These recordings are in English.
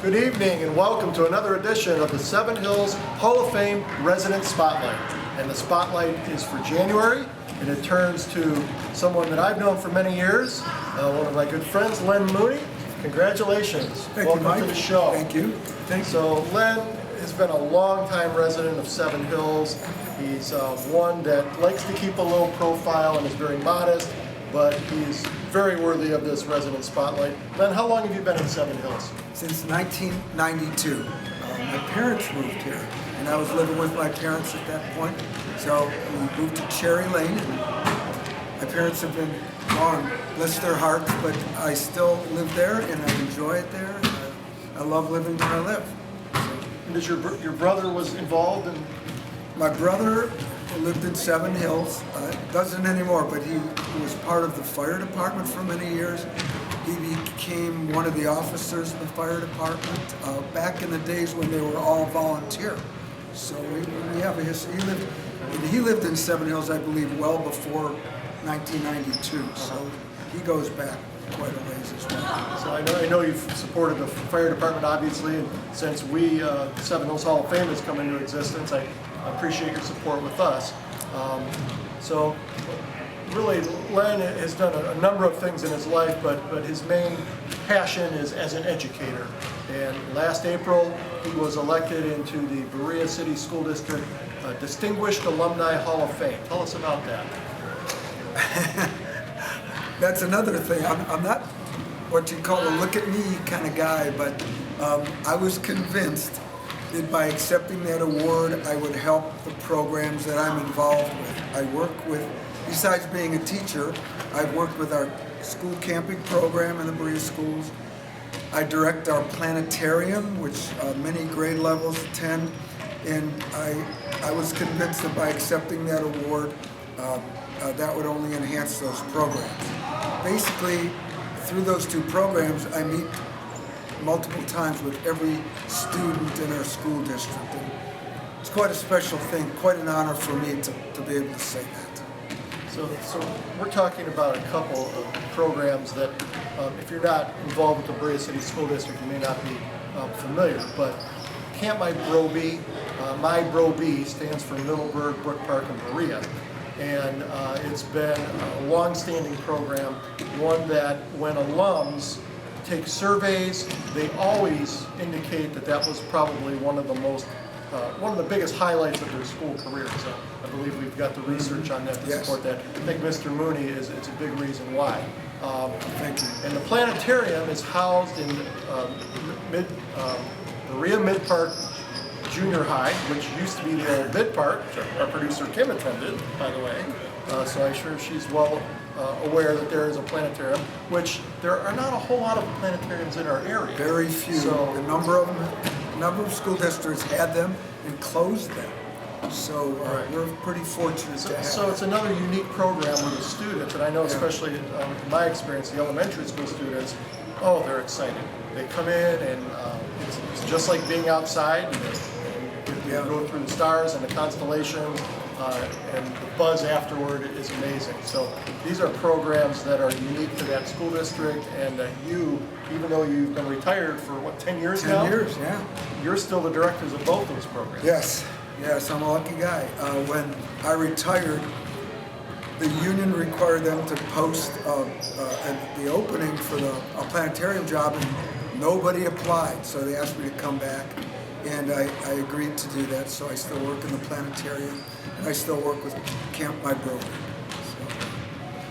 Good evening and welcome to another edition of the Seven Hills Hall of Fame Resident Spotlight. And the spotlight is for January, and it turns to someone that I've known for many years, one of my good friends, Len Muni. Congratulations. Welcome to the show. Thank you. So Len has been a long-time resident of Seven Hills. He's one that likes to keep a low profile and is very modest, but he's very worthy of this resident spotlight. Len, how long have you been in Seven Hills? Since 1992. My parents moved here, and I was living with my parents at that point. So we moved to Cherry Lane, and my parents have been gone, bless their hearts, but I still live there, and I enjoy it there. And I love living where I live. And does your brother was involved in? My brother lived in Seven Hills, doesn't anymore, but he was part of the fire department for many years. He became one of the officers in the fire department back in the days when they were all volunteer. So we have a history. He lived in Seven Hills, I believe, well before 1992. So he goes back quite a ways as well. So I know you've supported the fire department, obviously, and since Seven Hills Hall of Fame has come into existence, I appreciate your support with us. So really, Len has done a number of things in his life, but his main passion is as an educator. And last April, he was elected into the Berea City School District Distinguished Alumni Hall of Fame. Tell us about that. That's another thing. I'm not what you call a look at me kind of guy, but I was convinced that by accepting that award, I would help the programs that I'm involved with. I work with, besides being a teacher, I've worked with our school camping program in the Berea schools. I direct our planetarium, which many grade levels attend, and I was convinced that by accepting that award, that would only enhance those programs. Basically, through those two programs, I meet multiple times with every student in our school district. And it's quite a special thing, quite an honor for me to be able to say that. So we're talking about a couple of programs that, if you're not involved with the Berea City School District, you may not be familiar, but Camp My Bro B, My Bro B stands for Middleburg, Brook Park, and Berea. And it's been a long-standing program, one that when alums take surveys, they always indicate that was probably one of the biggest highlights of their school careers. I believe we've got the research on that to support that. I think Mr. Mooney it's a big reason why. Thank you. And the planetarium is housed in Berea Mid Park Junior High, which used to be the old Mid Park, which our producer Kim attended, by the way. So I'm sure she's well aware that there is a planetarium, which there are not a whole lot of planetariums in our area. Very few. So the number of school districts had them and closed them. So we're pretty fortunate to have. So it's another unique program with the students, and I know especially in my experience, the elementary school students, they're excited. They come in and it's just like being outside, and they go through the stars and the constellations, and the buzz afterward is amazing. So these are programs that are unique to that school district, and you, even though you've been retired for 10 years now? 10 years, yeah. You're still the directors of both those programs. Yes, I'm a lucky guy. When I retired, the union required them to post the opening for a planetarium job, and nobody applied, so they asked me to come back. And I agreed to do that, so I still work in the planetarium, and I still work with Camp My Bro.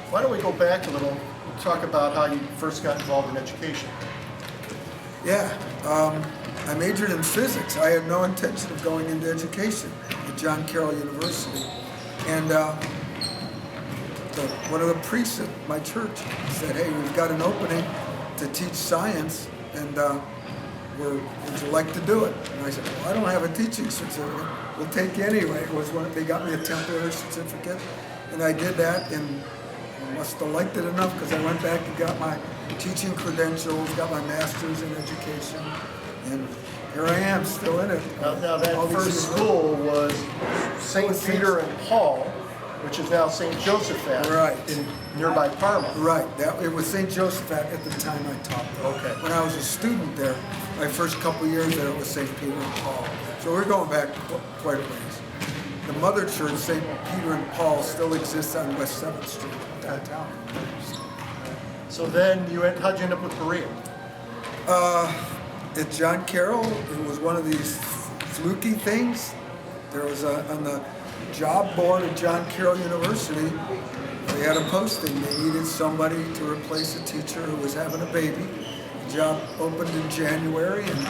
Why don't we go back a little and talk about how you first got involved in education? Yeah, I majored in physics. I had no intention of going into education at John Carroll University. And one of the priests at my church said, "Hey, we've got an opening to teach science, and would you like to do it?" And I said, "Well, I don't have a teaching certificate. We'll take you anyway." It was they got me a temporary certificate, and I did that, and I must have liked it enough because I went back and got my teaching credentials, got my master's in education, and here I am, still in it. Now that first school was St. Peter and Paul, which is now St. Josephat Right. in nearby Parma. Right, it was St. Josephat at the time I taught there. Okay. When I was a student there, my first couple years there, it was St. Peter and Paul. So we're going back quite a ways. The mother church, St. Peter and Paul, still exists on West 7th Street downtown. So then how'd you end up with Berea? At John Carroll, it was one of these fluky things. There was on the job board at John Carroll University, they had a posting. They needed somebody to replace a teacher who was having a baby. The job opened in January, and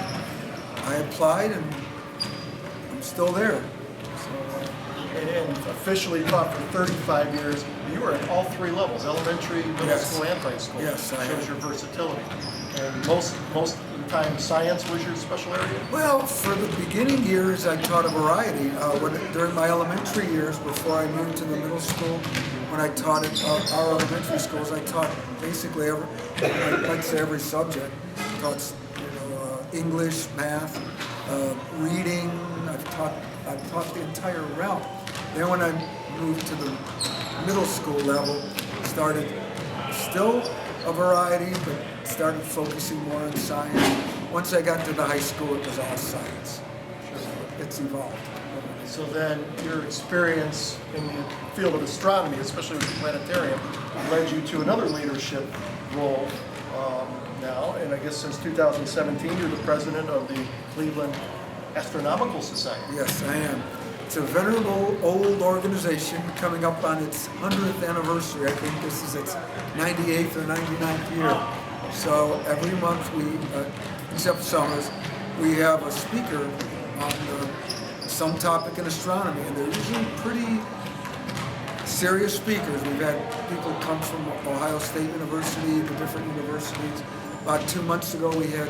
I applied, and I'm still there. And officially taught for 35 years. You were at all three levels, elementary, middle Yes. school, and high school. Yes, I Shows have. your versatility. And most of the time, science was your special area? Well, for the beginning years, I taught a variety. During my elementary years, before I moved to the middle school, when I taught at our elementary schools, I taught basically every subject. Taught English, math, reading. I've taught the entire realm. Then when I moved to the middle school level, started still a variety, but started focusing more on science. Once I got to the high school, it was all science. It's evolved. So then your experience in the field of astronomy, especially with the planetarium, led you to another leadership role now. And I guess since 2017, you're the president of the Cleveland Astronomical Society. Yes, I am. It's a venerable old organization coming up on its 100th anniversary. I think this is its 98th or 99th year. So every month except summers, we have a speaker on some topic in astronomy, and they're usually pretty serious speakers. We've had people come from Ohio State University, the different universities. About 2 months ago, we had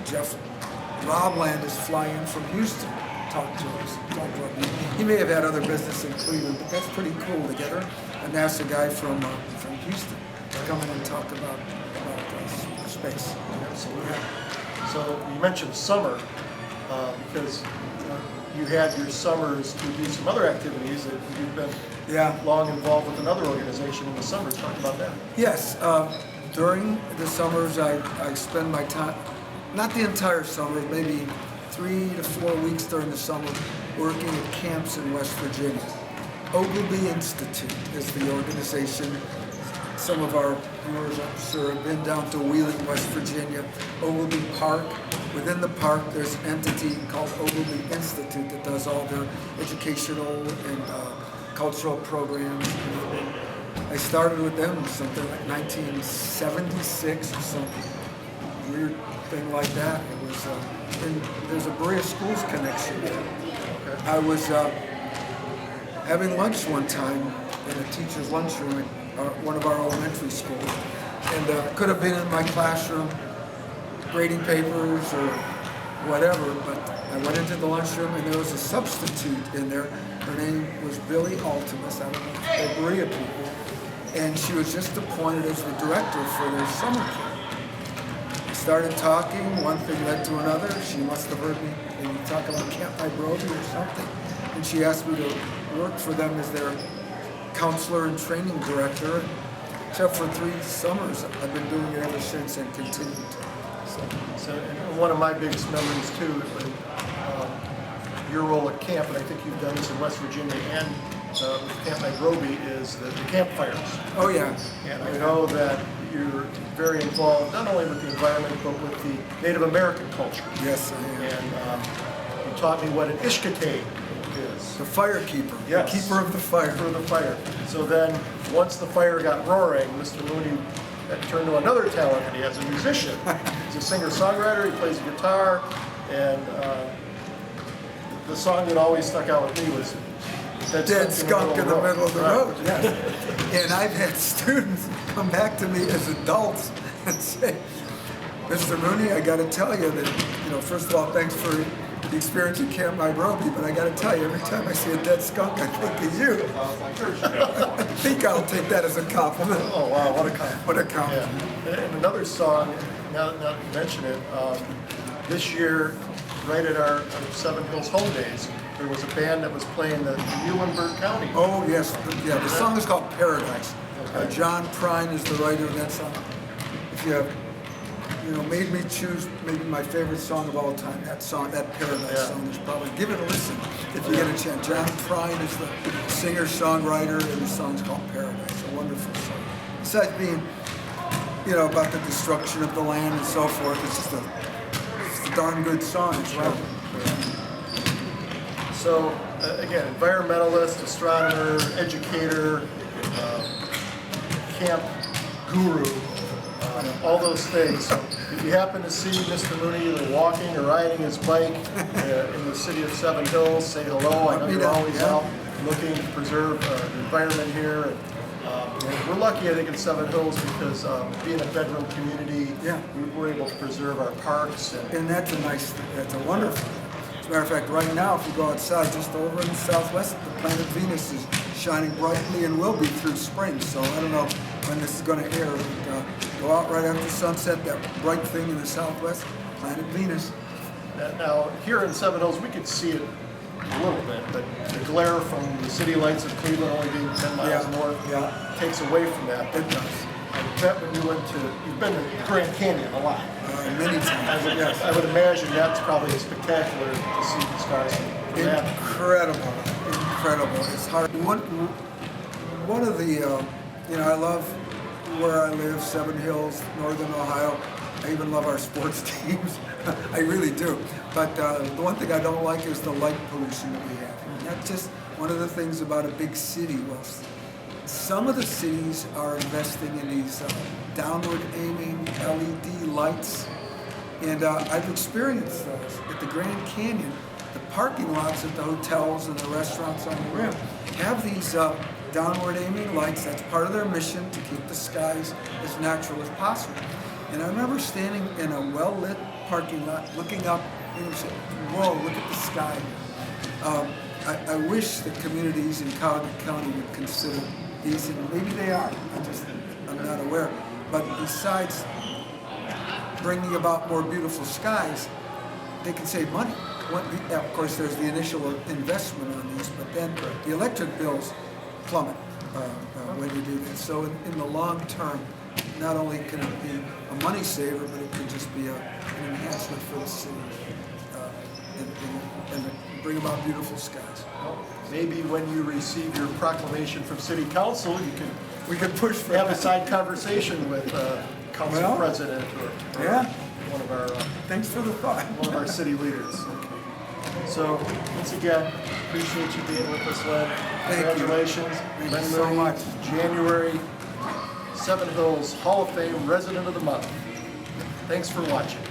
Jeff Rob is flying in from Houston, talk to us. He may have had other business in Cleveland, but that's pretty cool to get a NASA guy from Houston to come in and talk about space. Absolutely. So you mentioned summer because you had your summers to do some other activities that you've been long involved with another organization in the summers. Talk about that. Yes, during the summers I spend my time, not the entire summer, maybe 3 to 4 weeks during the summer, working at camps in West Virginia. Ogilvy Institute is the organization. Some of our viewers, I'm sure, have been down to Wheeling, West Virginia. Ogilvy Park. Within the park, there's an entity called Ogilvy Institute that does all their educational and cultural programs. I started with them something like 1976 or something. Weird thing like that. It was, and there's a Berea Schools connection there. Okay. I was having lunch one time in a teacher's lunchroom at one of our elementary schools, and could have been in my classroom grading papers or whatever, but I went into the lunchroom and there was a substitute in there. Her name was Billy Altimus. I don't know if they're Berea people, and she was just appointed as the director for their summer camp. Started talking, one thing led to another. She must have heard me maybe talk about Camp Nairobi or something. And she asked me to work for them as their counselor and training director. Except for 3 summers, I've been doing it ever since and continued to. So and one of my biggest memories too, with your role at camp, and I think you've done this in West Virginia and with Camp Nairobi, is the campfires. Oh yeah. And I know that you're very involved not only with the environment but with the Native American culture. Yes, I am. And you taught me what an ishkate is. The fire keeper. Yes. The keeper of the fire. For the fire. So then, once the fire got roaring, Mr. Muni turned to another talent that he has, a musician. He's a singer-songwriter, he plays guitar, and the song that always stuck out with me was Dead skunk in the middle of the road. Right. Yes. And I've had students come back to me as adults and say, Mr. Mooney, I got to tell you that, first of all, thanks for the experience at Camp Nairobi, but I got to tell you, every time I see a dead skunk, I think of you. I think I'll take that as a compliment. Oh, wow, what a compliment. What a compliment. Yeah. And another song, now that you mention it, this year, right at our Seven Hills Home Days, there was a band that was playing the Muhlenberg County. Oh, yes. Yeah, the song is called Paradise. Okay. John Prine is the writer of that song. If you have, made me choose maybe my favorite song of all time, that song, that Paradise song is probably, give it a listen if you get a chance. John Prine is the singer-songwriter, and the song's called Paradise, a wonderful song. Besides being, about the destruction of the land and so forth, it's just a darn good song as well. So, again, environmentalist, astronomer, educator, camp guru, all those things. So if you happen to see Mr. Muni either walking or riding his bike in the city of Seven Hills, say hello. I know you're always out looking to preserve the environment here. And we're lucky, I think, in Seven Hills because being a bedroom community, we're able to preserve our parks. And that's that's a wonderful thing. As a matter of fact, right now, if you go outside, just over in the southwest, the planet Venus is shining brightly and will be through spring. So I don't know when this is going to air, but go out right after sunset, that bright thing in the southwest, planet Venus. Now, here in Seven Hills, we could see it a little bit, but the glare from the city lights of Cleveland only being 10 miles north takes away from that. It does. I bet when you've been to Grand Canyon a lot. Many times. I would imagine that's probably spectacular to see the stars. Incredible. It's hard. One of the, I love where I live, Seven Hills, Northern Ohio. I even love our sports teams. I really do. But the one thing I don't like is the light pollution that we have. And that's just one of the things about a big city. Well, some of the cities are investing in these downward aiming LED lights. And I've experienced those at the Grand Canyon. The parking lots at the hotels and the restaurants on the rim have these downward aiming lights. That's part of their mission, to keep the skies as natural as possible. And I remember standing in a well-lit parking lot, looking up, and saying, whoa, look at the sky. I wish the communities in Cuyahoga County would consider these, and maybe they are, I'm not aware. But besides bringing about more beautiful skies, they can save money. Of course, there's the initial investment on these, but then the electric bills plummet when you do this. So in the long term, not only can it be a money saver, but it can just be an enhancement for the city and bring about beautiful skies. Maybe when you receive your proclamation from City Council, we could push for have a side conversation with Council President or one of our thanks for the thought. One of our city leaders. So once again, appreciate you being with us, Len. Congratulations. Thank you so much. January, Seven Hills Hall of Fame Resident of the Month. Thanks for watching.